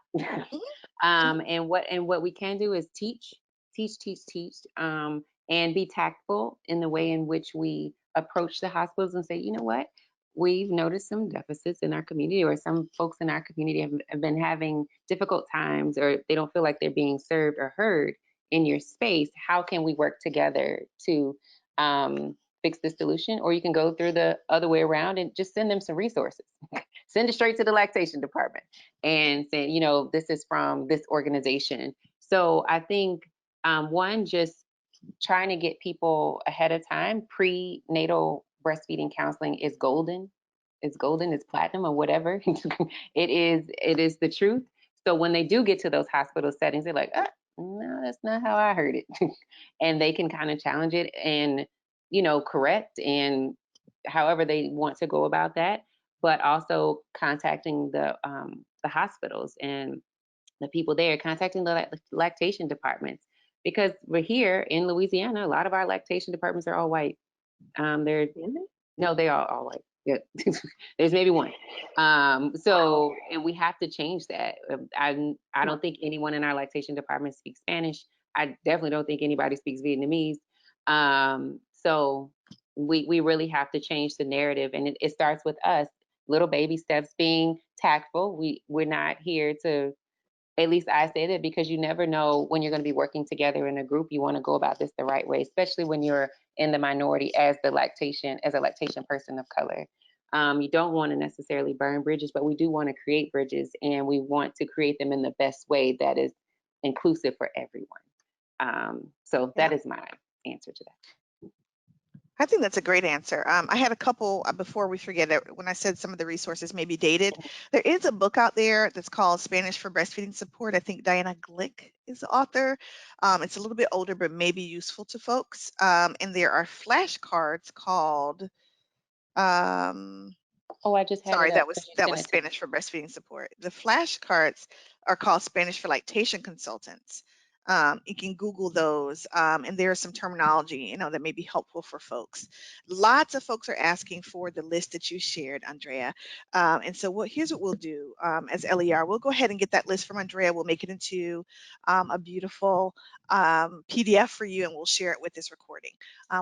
And what we can do is teach, and be tactful in the way in which we approach the hospitals and say, you know what, we've noticed some deficits in our community, or some folks in our community have been having difficult times, or they don't feel like they're being served or heard in your space. How can we work together to fix the solution? Or you can go through the other way around and just send them some resources. Send it straight to the lactation department and say, this is from this organization. So I think one, just trying to get people ahead of time. Prenatal breastfeeding counseling is golden. It's golden, it's platinum, or whatever. It is the truth. So when they do get to those hospital settings, they're like, no, that's not how I heard it. And they can kind of challenge it and, correct, and however they want to go about that. But also contacting the hospitals and the people there, contacting the lactation departments, because we're here in Louisiana. A lot of our lactation departments are all white. They are all white. Yeah. There's maybe one. So, and we have to change that. I don't think anyone in our lactation department speaks Spanish. I definitely don't think anybody speaks Vietnamese. So we really have to change the narrative, and it starts with us. Little baby steps, being tactful. We're not here to, at least I say that, because you never know when you're going to be working together in a group. You want to go about this the right way, especially when you're in the minority as a lactation person of color. You don't want to necessarily burn bridges, but we do want to create bridges, and we want to create them in the best way that is inclusive for everyone. So that is my answer to that. I think that's a great answer. I had a couple before we forget it. When I said some of the resources may be dated, there is a book out there that's called Spanish for Breastfeeding Support. I think Diana Glick is the author. It's a little bit older, but maybe useful to folks. And there are flashcards called. Oh, I just had Sorry, it that up. was Spanish for Breastfeeding Support. The flashcards are called Spanish for Lactation Consultants. You can Google those, and there's some terminology, that may be helpful for folks. Lots of folks are asking for the list that you shared, Andrea. And so here's what we'll do as LER. We'll go ahead and get that list from Andrea. We'll make it into a beautiful PDF for you, and we'll share it with this recording.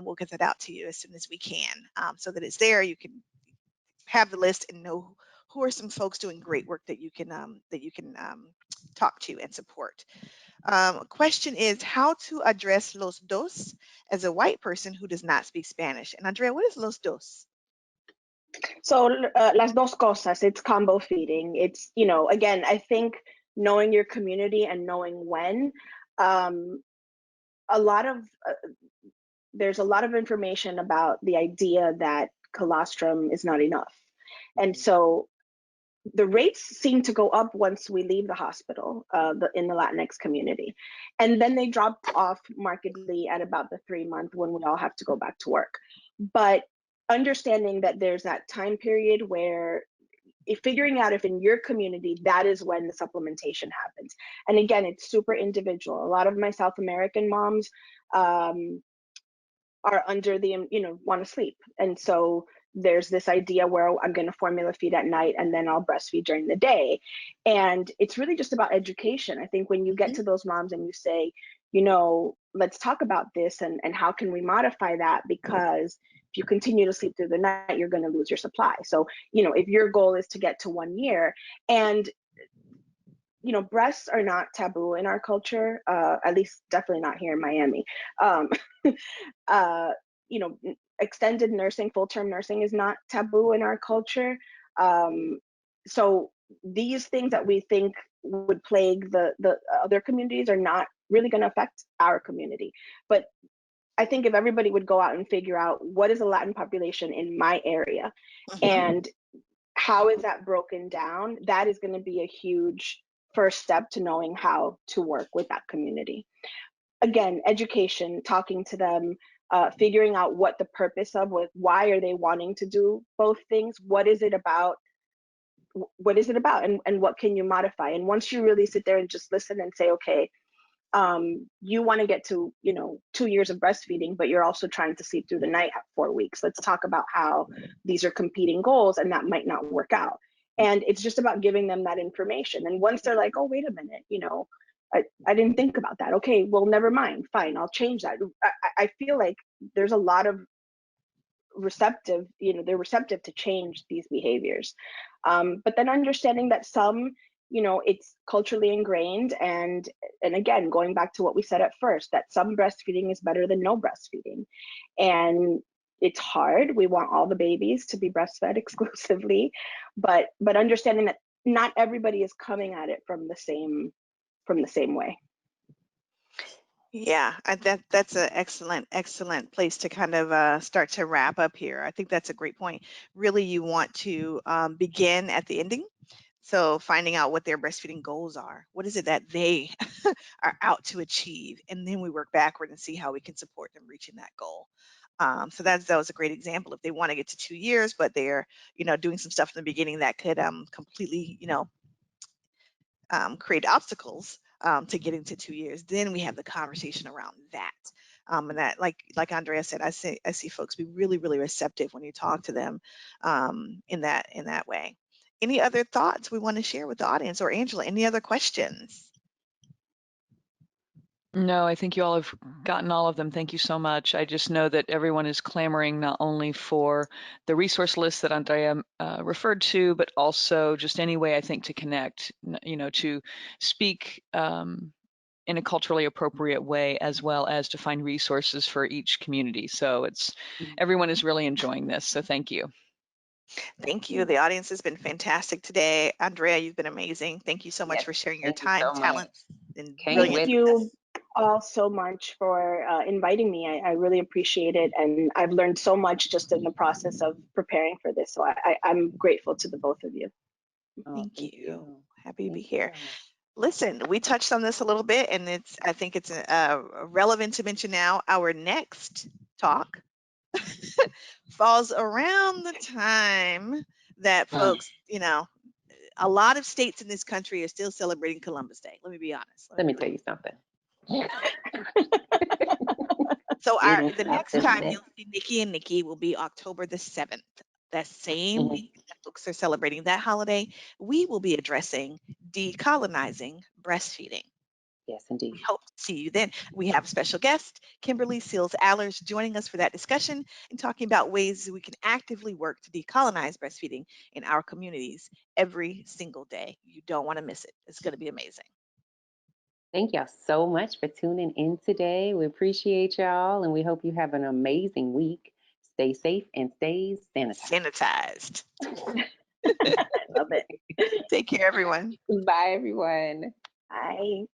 We'll get that out to you as soon as we can, so that it's there. You can have the list and know who are some folks doing great work that you can talk to and support. Question is how to address los dos as a white person who does not speak Spanish. And Andrea, what is los dos? So las dos cosas, it's combo feeding. It's, again, I think knowing your community and knowing when, there's a lot of information about the idea that colostrum is not enough. And so the rates seem to go up once we leave the hospital in the Latinx community. And then they drop off markedly at about the 3-month when we all have to go back to work. But understanding that there's that time period where figuring out if in your community, that is when the supplementation happens. And again, it's super individual. A lot of my South American moms are under the, want to sleep. And so there's this idea where I'm going to formula feed at night and then I'll breastfeed during the day. And it's really just about education. I think when you get to those moms and you say, let's talk about this and how can we modify that, because if you continue to sleep through the night, you're going to lose your supply. So, if your goal is to get to 1 year, and breasts are not taboo in our culture, at least definitely not here in Miami. Extended nursing, full-term nursing is not taboo in our culture. So these things that we think would plague the other communities are not really going to affect our community. But I think if everybody would go out and figure out what is the Latin population in my area and how is that broken down, that is going to be a huge first step to knowing how to work with that community. Again, education, talking to them, figuring out what the purpose of, why are they wanting to do both things? What is it about? And what can you modify? And once you really sit there and just listen and say, okay, you want to get to 2 years of breastfeeding, but you're also trying to sleep through the night at 4 weeks. Let's talk about how these are competing goals and that might not work out. And it's just about giving them that information. And once they're like, oh, wait a minute, I didn't think about that. Okay, well, never mind. Fine, I'll change that. I feel like there's a lot of receptive, they're receptive to change these behaviors. But then understanding that some, it's culturally ingrained. And again, going back to what we said at first, that some breastfeeding is better than no breastfeeding. And it's hard. We want all the babies to be breastfed exclusively, but understanding that not everybody is coming at it from the same way. Yeah, that's an excellent place to kind of start to wrap up here. I think that's a great point. Really, you want to begin at the ending. So finding out what their breastfeeding goals are. What is it that they are out to achieve? And then we work backward and see how we can support them reaching that goal. So that was a great example. If they want to get to 2 years, but they're, doing some stuff in the beginning that could completely, create obstacles to getting to 2 years, then we have the conversation around that. And that, like Andrea said, I see folks be really, really receptive when you talk to them in that way. Any other thoughts we want to share with the audience, or Angela, any other questions? No, I think you all have gotten all of them. Thank you so much. I just know that everyone is clamoring not only for the resource list that Andrea referred to, but also just any way, I think, to connect, to speak in a culturally appropriate way, as well as to find resources for each community. So everyone is really enjoying this. So thank you. Thank you. The audience has been fantastic today. Andrea, you've been amazing. Thank you so much Yes, for sharing your thank you time, so much. talents, and Can't brilliance. Thank wait. you all so much for inviting me. I really appreciate it. And I've learned so much just in the process of preparing for this. So I'm grateful to the both of you. Oh, Thank you. Happy to be Thank you here. so much. Listen, we touched on this a little bit, and I think it's relevant to mention now. Our next talk falls around the time that folks, a lot of states in this country are still celebrating Columbus Day. Let me be honest. Let me tell you something. So It the is next something time that- you'll see Nikki and Nikki will be October the 7th. That same week that folks are celebrating that holiday, we will be addressing decolonizing breastfeeding. Yes, indeed. We hope to see you then. We have special guest, Kimberly Seals-Allers, joining us for that discussion and talking about ways we can actively work to decolonize breastfeeding in our communities every single day. You don't want to miss it. It's going to be amazing. Thank y'all so much for tuning in today. We appreciate y'all, and we hope you have an amazing week. Stay safe and stay sanitized. I love it. Take care, everyone. Bye, everyone. Bye.